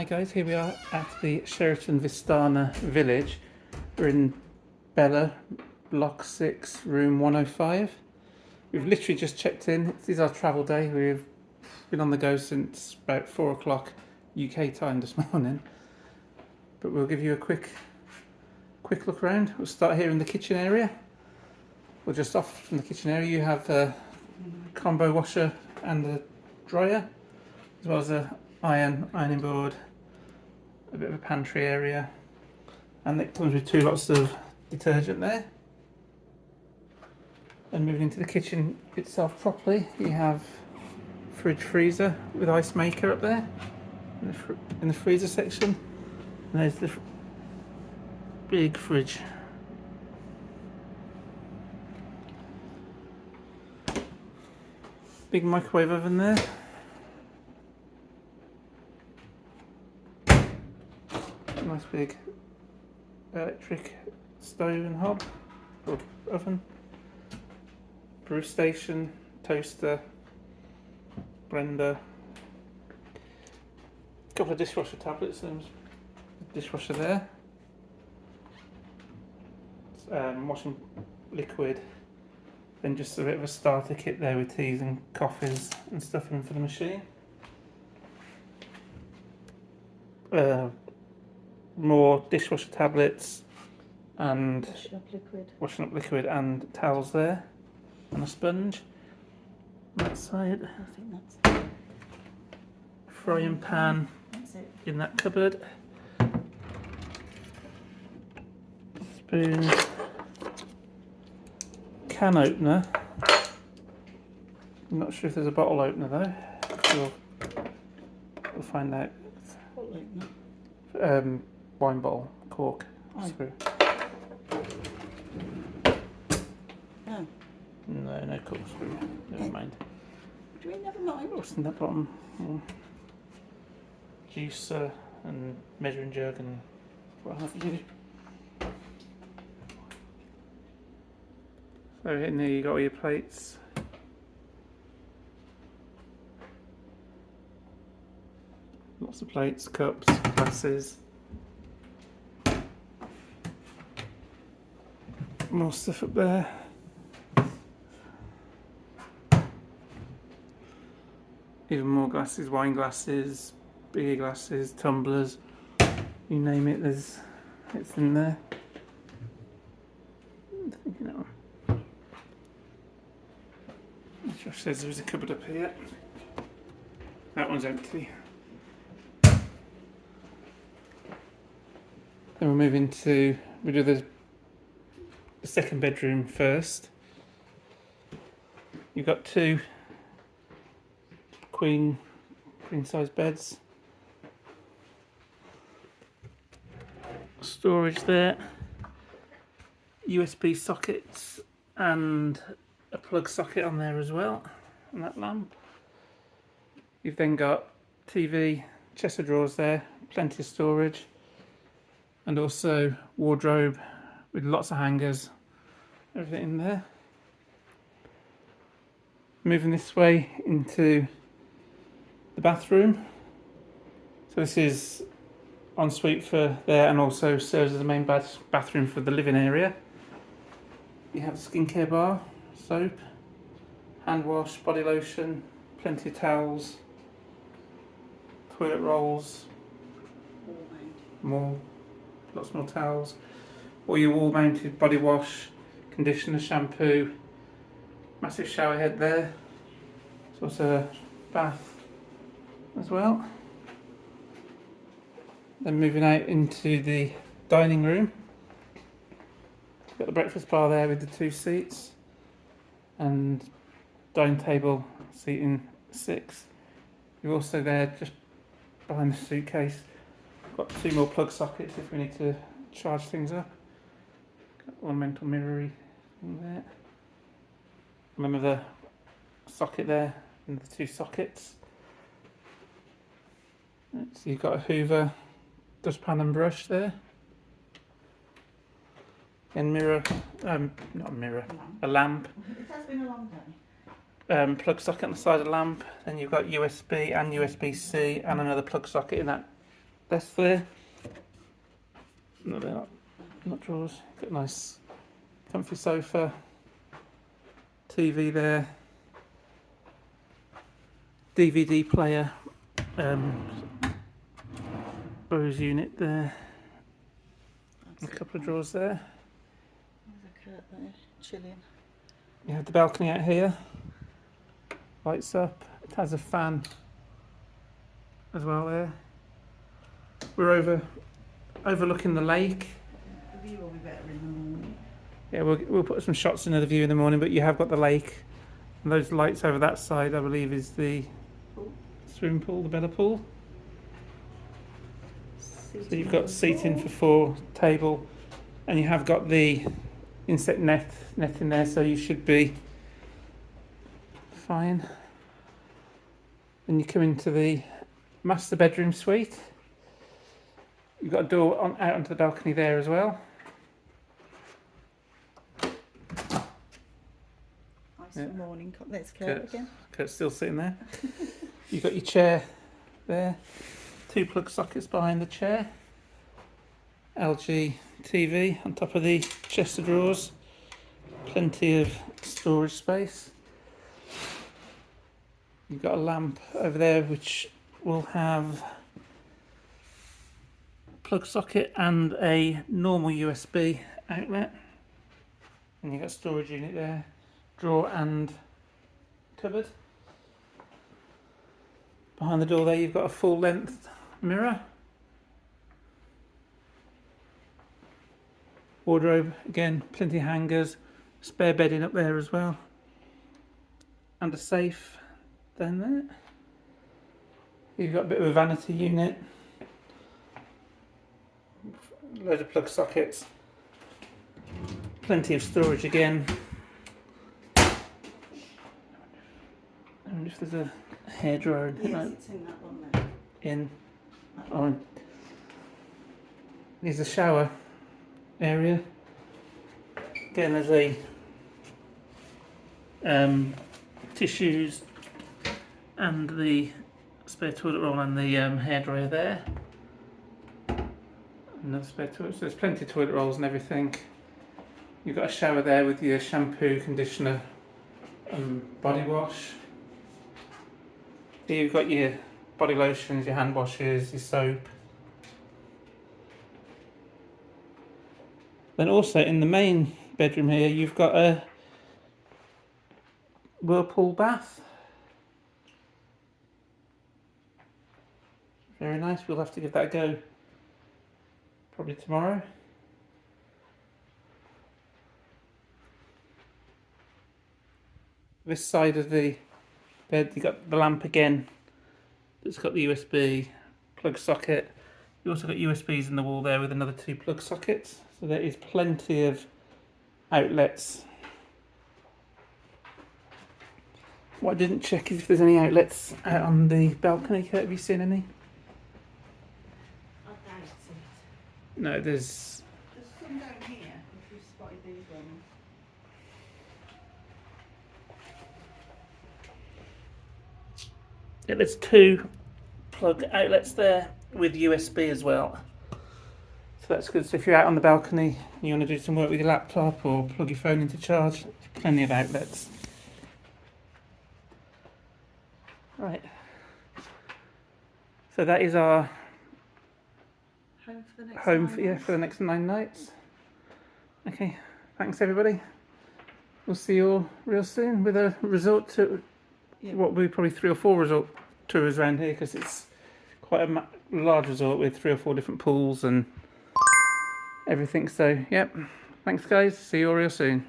Hi guys, here we are at the Sheraton Vistana Village. We're in Bella, Block 6, Room 105. We've literally just checked in. This is our travel day. We've been on the go since about 4 o'clock UK time this morning. But we'll give you a quick look around. We'll start here in the kitchen area. Well, just off from the kitchen area you have a combo washer and a dryer, as well as a ironing board, a bit of a pantry area, and it comes with 2 lots of detergent there. And moving into the kitchen itself properly, you have fridge freezer with ice maker up there in the freezer section, and there's the big fridge. Big microwave oven there. Nice big electric stove and hob or oven. Brew station, toaster, blender. A couple of dishwasher tablets. There's a dishwasher there. Washing liquid. Then just a bit of a starter kit there with teas and coffees and stuff in for the machine. More dishwasher tablets and washing up liquid and towels there, and a sponge on that side. I think that's Frying pan in that cupboard. Spoon. Can opener. I'm not sure if there's a bottle opener though. We'll find out. bottle opener. Wine bottle, cork, screw. No. No cork screw. Never mind. Do we never mind? What's in that bottom? Juicer and measuring jug and what have you. So in there you got all your plates. Lots of plates, cups, glasses. More stuff up there. Even more glasses, wine glasses, bigger glasses, tumblers, you name it, it's in there. I'm thinking that one. Josh says there was a cupboard up here. That one's empty. Then we'll move into, we'll do the second bedroom first. You've got 2 queen size beds. Storage there. USB sockets and a plug socket on there as well, and that lamp. You've then got TV, chest of drawers there, plenty of storage, and also wardrobe with lots of hangers, everything in there. Moving this way into the bathroom. So this is ensuite for there, and also serves as the main bathroom for the living area. You have a skincare bar, soap, hand wash, body lotion, plenty of towels, toilet rolls, lots more towels, all your wall mounted body wash, conditioner, shampoo, massive shower head there. It's also a bath as well. Then moving out into the dining room. You've got the breakfast bar there with the 2 seats, and dining table seating 6. You're also there just behind the suitcase. Got 2 more plug sockets if we need to charge things up. Got ornamental mirrory in there. Remember the socket there and the 2 sockets. So you've got a Hoover, dustpan and brush there. And mirror, not a mirror, a lamp. It has been a long day. Plug socket on the side of the lamp. Then you've got USB and USB-C and another plug socket in that desk there. No, they're not drawers. Got a nice comfy sofa, TV there, DVD player, Bose unit there, a couple of drawers there. There's a cat there, chilling. You have the balcony out here, lights up, it has a fan as well there. We're overlooking the lake. The view will be better in the morning. Yeah, we'll put some shots in of the view in the morning, but you have got the lake. And those lights over that side, I believe, is the swimming pool, the Bella pool. So you've got seating for 4, table, and you have got the insect net in there, so you should be fine. Then you come into the master bedroom suite. You've got a door out onto the balcony there as well. Nice morning. There's Kurt again. Kurt's still sitting there. You've got your chair there. 2 plug sockets behind the chair. LG TV on top of the chest of drawers. Plenty of storage space. You've got a lamp over there which will have plug socket and a normal USB outlet, and you've got a storage unit there, drawer and cupboard. Behind the door there you've got a full length mirror, wardrobe again, plenty of hangers, spare bedding up there as well, and a safe down there. You've got a bit of a vanity unit, loads of plug sockets, plenty of storage again. I wonder if there's a hairdryer in here. Yes, it's in that one there. There's a shower area. Again, there's a tissues and the spare toilet roll and the hairdryer there. Another spare toilet, so there's plenty of toilet rolls and everything. You've got a shower there with your shampoo, conditioner, body wash. Here you've got your body lotions, your hand washes, your soap. Then also in the main bedroom here you've got a whirlpool bath. Very nice, we'll have to give that a go probably tomorrow. This side of the bed you got the lamp again. It's got the USB plug socket. You also got USBs in the wall there with another 2 plug sockets. So there is plenty of outlets. What I didn't check is if there's any outlets out on the balcony. Kurt, have you seen any? I doubt it. No, there's... There's some down here, if you spotted these ones. Yeah, there's 2 plug outlets there with USB as well. So that's good. So if you're out on the balcony and you want to do some work with your laptop or plug your phone into charge, plenty of outlets. Right. So that is our Home for the next home 9 for, months. for the next 9 nights. Okay, thanks everybody. We'll see you all real soon with a resort to what will be probably 3 or 4 resort tours around here, because it's quite a large resort with 3 or 4 different pools and everything. So, yep. Thanks guys. See you all real soon.